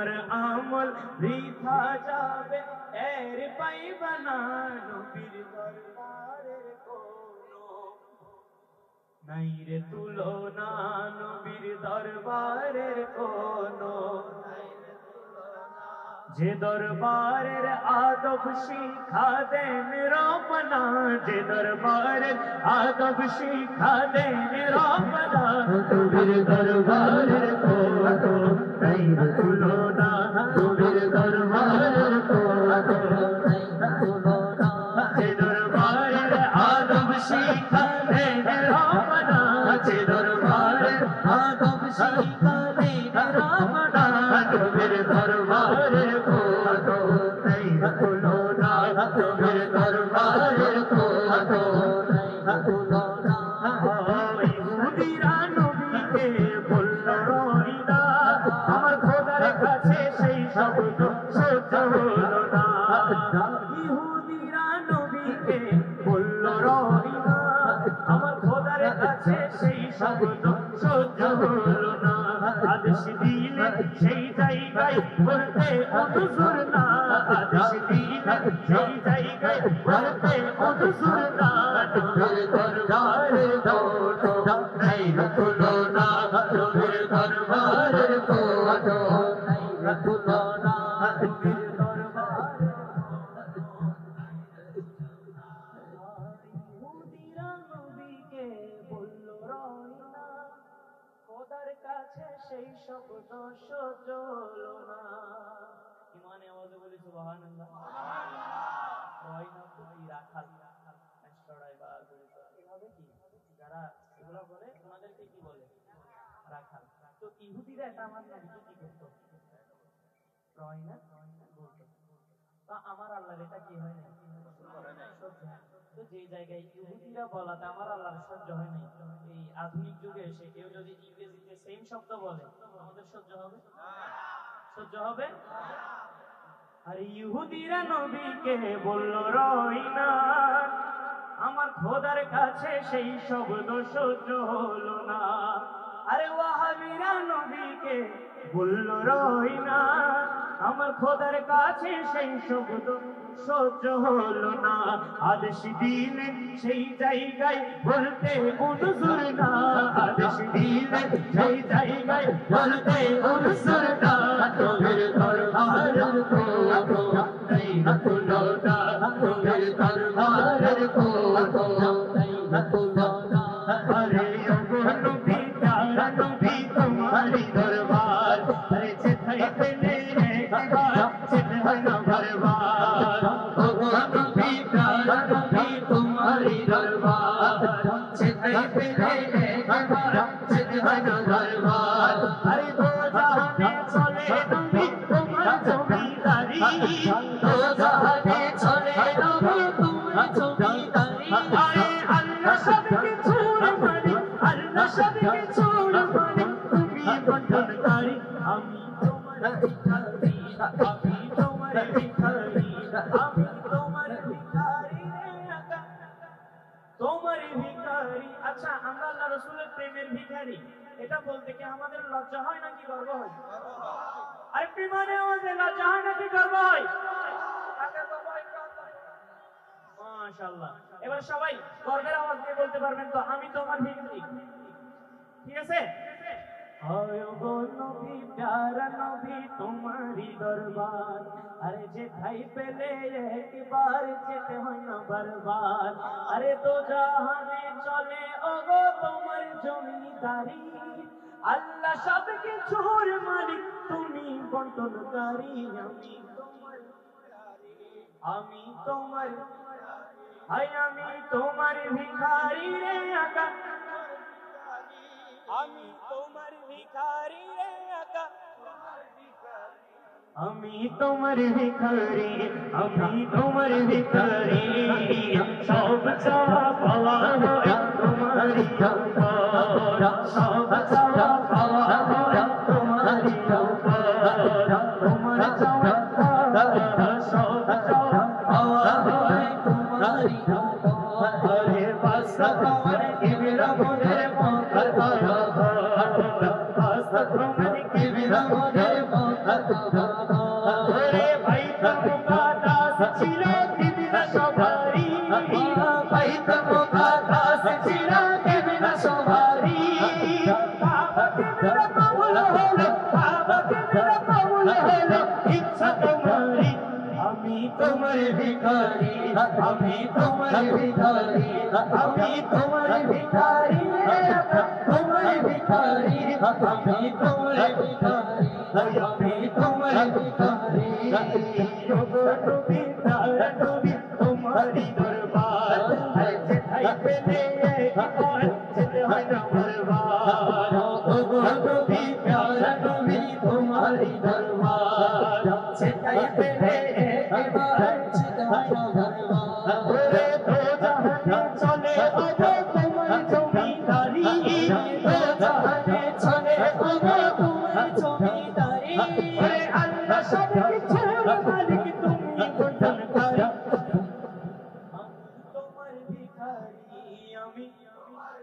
তোমার আমল বৃথা যাবে এর পাইবা না নবীর দরবারের কোনো নাই রে তুলনা নবীর দরবারের কোনো যে দরবারের আদব শিখা দেন রবনা যে দরবারের আদব শিখা দেন রবনা নবীর দরবারের কোনো নাই রে তুলনা নবীর দরবারের কোনো নাই রে তুলনা যে দরবারের আদব শিখা দেন রবনা যে দরবারের আদব শিখা দেন রবনা নবীর দরবারের কোনো নাই রে তুলনা নবীর দরবারের কোনো নাই রে তুলনা ইহুদিরা নবীকে বলল রহিনা আমার খোদার কাছে সেই শব্দ সহ্য হলো না ইহুদিরা নবীকে বলল রহিনা আমার খোদার কাছে সেই শব্দ সহ্য হলো না আদেশ দিলে সেই জায়গায় বলতে অনুসুর না আদেশ দিলে সেই জায়গায় বলতে অনুসুর না নবীর দরবারের কোনো নাই রে তুলনা নবীর দরবারের কোনো নাই রে তুলনা নবীর দরবারের ইহুদিরা নবীকে বলল রহিনা খোদার কাছে সেই শব্দ সহ্য হলো না ইমানে আওয়াজে বলি সুবহানাল্লাহ রহিনা কি রাখাল চড়াই বা এভাবে কি যারা এগুলো বলে ওনাদেরকে কি বলে রাখাল তো ইহুদিরা এটা আমার নবীকে কি করতো রহিনা বলতো তো আমার আল্লাহর এটা কি হয় না তো যে জায়গায় ইহুদিরা বলাতে আমার আল্লাহর সহ্য হয় নাই এই আধুনিক যুগে এসে কেউ যদি ইংরেজিতে সেম শব্দ বলে আমাদের সহ্য হবে সহ্য হবে আর ইহুদিরা নবীকে বলল রহিনা আমার খোদার কাছে সেই শব্দ সহ্য হলো না আরে ওয়াহাবিরা নবীকে বলল রহিনা আমার খোদার কাছে সেই শব্দ সহ্য হলো না আদেশ দিলে সেই জায়গায় বলতে অনুসুর না আদেশ দিলে সেই জায়গায় বলতে অনুসুর না নবীর দরবারের কোনো নাই রে তুলনা নবীর দরবারের কোনো নাই রে তুলনা আরে ওগো নবী প্যারা নবী তোমারি দরবার আরে যেথায় পেলে একবার সেথায় না বারবার ওগো নবী প্যারা নবী তোমারি দরবার যেথায় পেলে একবার সেথায় না বারবার আরে দো জাহানে চলে নবী তোমার জমিদারি দো জাহানে চলে নবী তোমার জমিদারি আরে আল্লাহ সবকে ছোড় মারি আল্লাহ সবকে ছোড় মারি তুমি বন্ধনকারী আমি তোমার ভিখারি আমি তোমার ভিখারি আমি তোমার ভিখারি রে আকা তোমার ভিখারি আচ্ছা আমরা আল্লাহ রাসূলের প্রেমের ভিখারি এটা বলতে কি আমাদের লজ্জা হয় নাকি গর্ব হয় আরে প্রেমানে আমাদের লজ্জা হয় নাকি গর্ব হয় মাশাআল্লাহ এবার সবাই গর্বের আওয়াজ দিয়ে বলতে পারবেন তো আমি তোমার ভিখারি ঠিক আছে হয় গো নবী প্যারা নবী তোমারি দরবার আরে যেথায় পেলে একবার যেতে হয় না বারবার আরে তো জাহানে চলে ওগো তোমার জমিদারি আল্লাহ সবকে ছোড় মালিক তুমি বন্টনকারী আমি তোমার হায় আমি তোমার ভিখারি রে আকা আমি তোমার ভিখারি রে আকা আমি তোমার ভিখারি আমি তোমার ভিখারি সব চাওয়া পাওয়া হয় তোমারই উপর সব চাওয়া পাওয়া হয় তোমারই উপর তোমার চাওয়া সব চাওয়া পাওয়া হয় তোমারই উপর আরে বাসা তোমার কিবরা মনের মত বাসা তোমার কিবরা মনের মত ওরে বাইতুল মুকাদ্দাস ছিল কিবলা সবারি বাইতুল মুকাদ্দাস ছিল কিবলা সবারি কাবা কিবলা কবুল হলো কাবা কিবলা কবুল হলো ইচ্ছা তোমারি আমি তোমার ভিখারি আমি তোমার ভিখারি আমি তোমার ভিখারি তোমার ভিখারি আমি তোমার ভিখারি আমি তোমার ভিখারি নবী তারা নবী তোমারি দরবার যেথায় পেলে একবার যেতে হয় না বারবার নবী প্যারা নবী তোমারি দরবার যেথায় পেলে একবার যেতে হয় না বারবার ওরে তো জাহানে চলে ওগো তোমার জমিদারি তো জাহানে চলে ওগো তোমার জমিদারি ওরে আল্লাহ সব কিছুর মালিক তুমি গঠনকারী আমি তোমার ভিখারি আমি তোমার